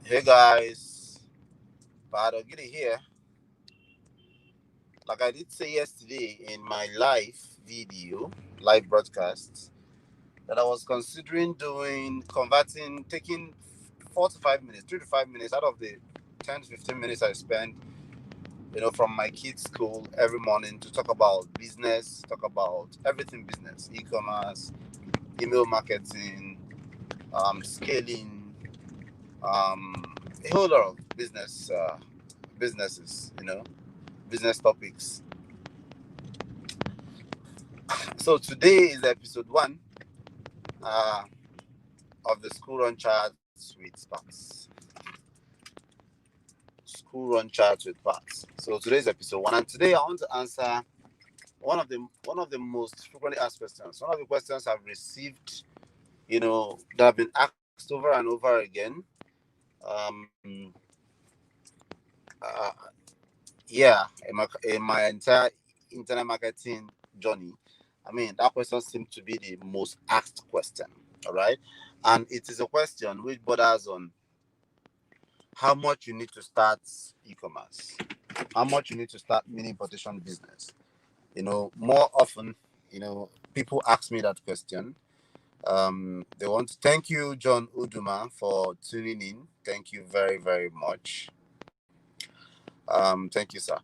Hey guys, Ogidi here. Like I did say yesterday in my live broadcast, that I was considering taking 4 to 5 minutes, 3 to 5 minutes out of the 10 to 15 minutes I spend, from my kids' school every morning to talk about business, talk about everything business, e-commerce, email marketing, scaling, a whole lot of businesses, business topics. So today is episode one uh, of the School Run Charts with Parts. School Run Charts with Parts. So today's episode one, and today I want to answer one of the most frequently asked questions. One of the questions I've received, that have been asked over and over again. Um, uh, yeah, in my entire internet marketing journey, I mean that question seems to be the most asked question. All right, and it is a question which borders on how much you need to start e-commerce, how much you need to start mini importation business. More often, people ask me that question. They want to thank you, John Uduma, for tuning in. Thank you very, very much. Thank you, sir.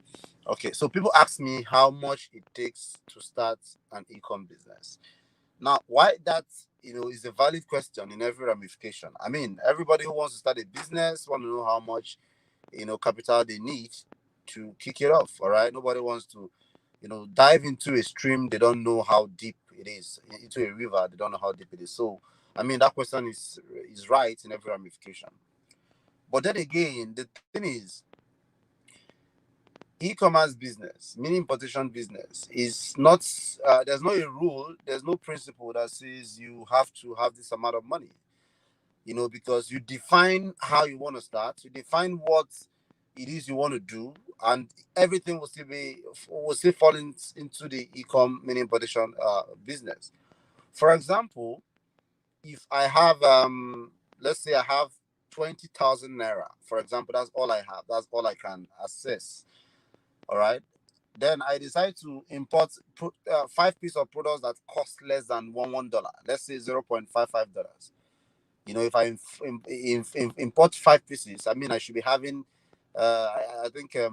Okay, so people ask me how much it takes to start an e-com business. Now, why that is a valid question in every ramification. I mean, everybody who wants to start a business want to know how much capital they need to kick it off. All right, nobody wants to dive into a stream they don't know how deep it is, into a river they don't know how deep it is. So, I mean, that question is right in every ramification. But then again, the thing is, e-commerce business, mini importation business, is not. There's no a rule. There's no principle that says you have to have this amount of money. Because you define how you want to start, you define what it is you want to do, and everything will still fall into the e-com mini importation business. For example, if I have let's say I have 20,000 naira, for example, that's all I have, that's all I can access. All right, then I decide to import five pieces of products that cost less than $1. Let's say $0.55. If I import five pieces, I mean, I should be having, I think, a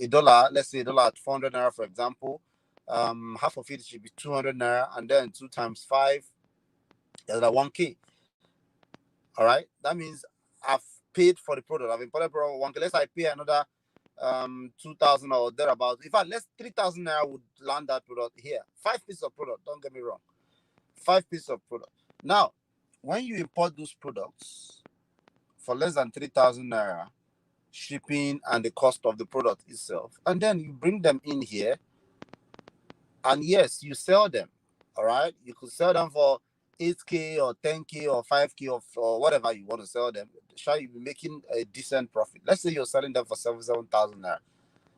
dollar, let's say a dollar at 400 naira, for example. Half of it should be 200 naira, and then two times five is like 1K. All right, that means I've paid for the product. I've imported product 1K. Let's say I pay another 2,000 or thereabout. In fact, let's 3,000 naira would land that product here. Five pieces of product. Don't get me wrong. Five pieces of product. Now, when you import those products for less than 3,000 naira, shipping and the cost of the product itself, and then you bring them in here, and yes, you sell them. All right, you could sell them for 8K or 10K or 5K or whatever you want to sell them. Sure, you'll be making a decent profit. Let's say you're selling them for 7,000 naira.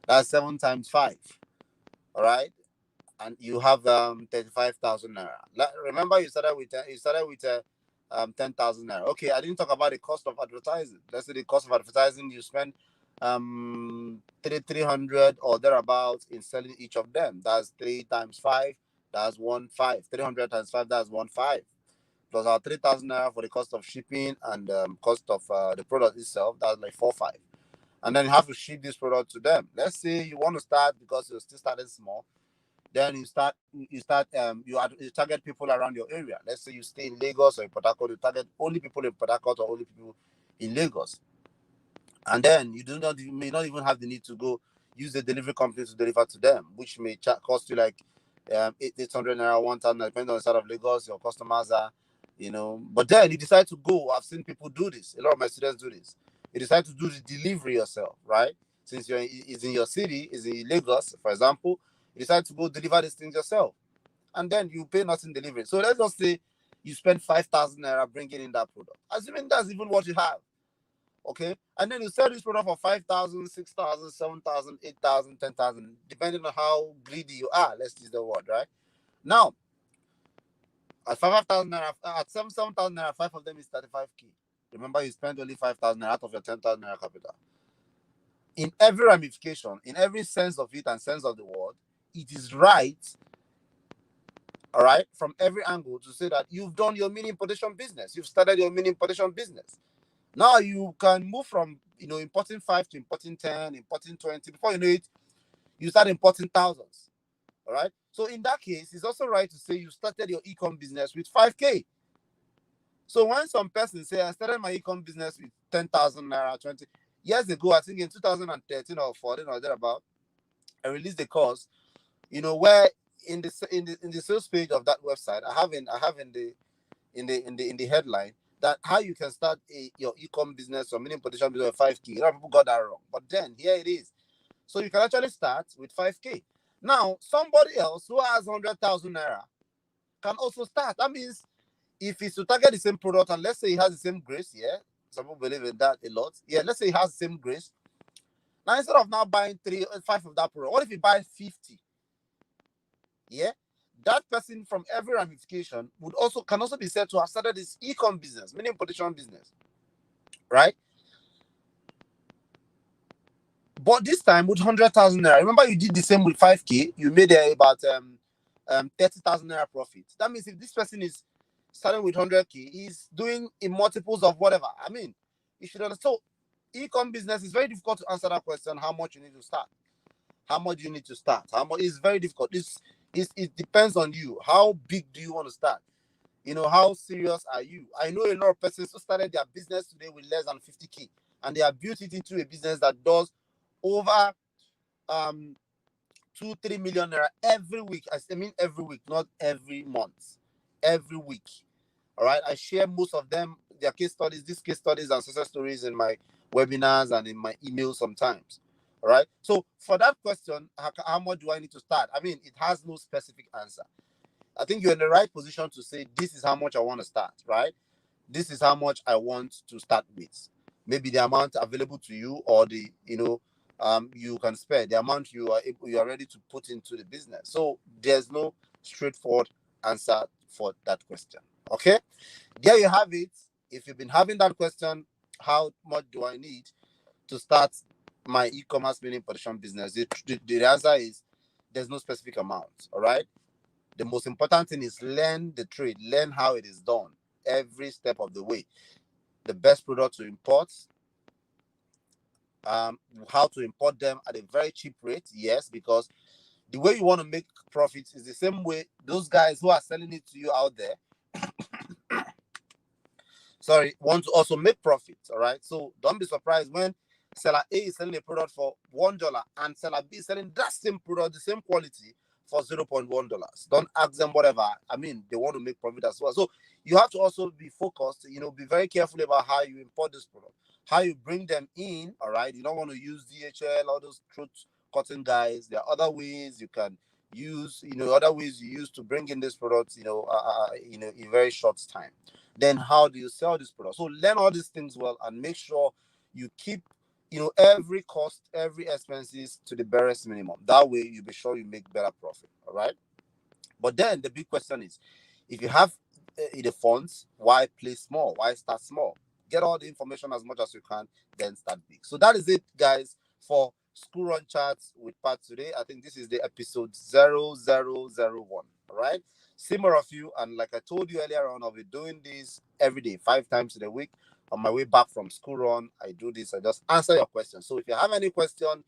That's seven times five. All right, and you have 35,000 naira. Remember, you started with 10,000 naira. Okay, I didn't talk about the cost of advertising. Let's say the cost of advertising, you spend 300 or thereabouts in selling each of them. That's three times five. That's 1.5. 300 times five. That's 1.5. Plus our 3,000 naira for the cost of shipping and cost of the product itself. That's like 4.5. And then you have to ship this product to them. Let's say you want to start because you're still starting small. Then you target people around your area. Let's say you stay in Lagos or in Port Harcourt, you target only people in Port Harcourt or only people in Lagos. And then you may not even have the need to go use the delivery company to deliver to them, which may cost you like 800 naira, 1,000, depending on the side of Lagos your customers are, But then you decide to go. I've seen people do this. A lot of my students do this. You decide to do the delivery yourself, right? Since it's in your city, is in Lagos, for example, you decide to go deliver these things yourself, and then you pay nothing delivery. So let's just say you spend 5,000 naira bringing in that product, assuming that's even what you have. Okay, and then you sell this product for 5,000, 6,000, 7,000, 8,000, 10,000, depending on how greedy you are. Let's use the word, right? Now, at 5,000 naira, at 7,000 naira, five of them is 35K. Remember, you spent only 5,000 out of your 10,000 naira capital. In every ramification, in every sense of it and sense of the word, it is right, all right, from every angle to say that you've done your mini importation business. You've started your mini importation business. Now you can move from, importing 5 to importing 10, importing 20. Before you know it, you start importing thousands. All right. So in that case, it's also right to say you started your e-com business with 5K. So when some person say, I started my e-com business with 10,000 naira, 20 years ago, I think in 2013 or 14 or thereabout, I released the course, where in the sales page of that website, I have in the headline that how you can start your e-com business or mini importation business with 5K. A lot of people got that wrong, but then here it is. So you can actually start with 5K. Now, somebody else who has 100,000 naira can also start. That means if it's to target the same product, and let's say he has the same grace, yeah, some people believe in that a lot. Yeah, let's say he has the same grace. Now, instead of now buying 5 of that product, what if he buys 50? Yeah, that person from every ramification can also be said to have started this e-com business, mini importation business, right? But this time with 100,000 naira. Remember, you did the same with 5K. You made about 30,000 naira profit. That means if this person is starting with 100K, he's doing in multiples of whatever. I mean, you should understand. So, e-com business is very difficult to answer that question. How much you need to start? How much do you need to start? How much is very difficult. It depends on you. How big do you want to start? How serious are you? I know a lot of persons who started their business today with less than 50K, and they have built it into a business that does over 2-3 million naira every week. I mean every week, not every month. Every week. All right. I share most of them, their case studies, these case studies and success stories in my webinars and in my emails sometimes. All right. So for that question, how much do I need to start? I mean, it has no specific answer. I think you're in the right position to say this is how much I want to start, right? This is how much I want to start with. Maybe the amount available to you, or you can spare the amount you are ready to put into the business. So there's no straightforward answer for that question. Okay, there you have it. If you've been having that question, how much do I need to start my e-commerce mini production business? The answer is there's no specific amount. All right. The most important thing is learn the trade, learn how it is done every step of the way. The best product to import, how to import them at a very cheap rate. Yes, because the way you want to make profits is the same way those guys who are selling it to you out there, want to also make profits. All right. So don't be surprised when seller A is selling a product for $1 and seller B is selling that same product, the same quality, for $0.1. Don't ask them whatever. I mean, they want to make profit as well. So you have to also be focused, be very careful about how you import this product, how you bring them in. All right. You don't want to use DHL, all those truth cotton guys. There are other ways you can use, other ways you use to bring in this product, in very short time. Then how do you sell this product? So learn all these things well and make sure you keep every cost, every expenses to the barest minimum. That way you'll be sure you make better profit. All right. But then the big question is, if you have the funds, why play small? Why start small? Get all the information as much as you can, then start big. So that is it, guys, for School Run Chats with Pat today. I think this is the episode 0001. All right. See more of you. And like I told you earlier on, I'll be doing this every day, 5 times in a week. On my way back from school run, I do this. I just answer your questions. So if you have any question,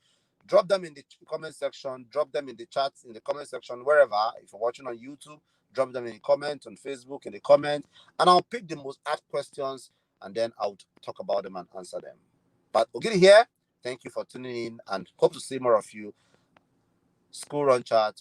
drop them in the comment section, drop them in the chat, in the comment section, wherever. If you're watching on YouTube, drop them in the comment, on Facebook, in the comment, and I'll pick the most asked questions and then I'll talk about them and answer them. But Ogidi here. Thank you for tuning in and hope to see more of you. School Run Chats with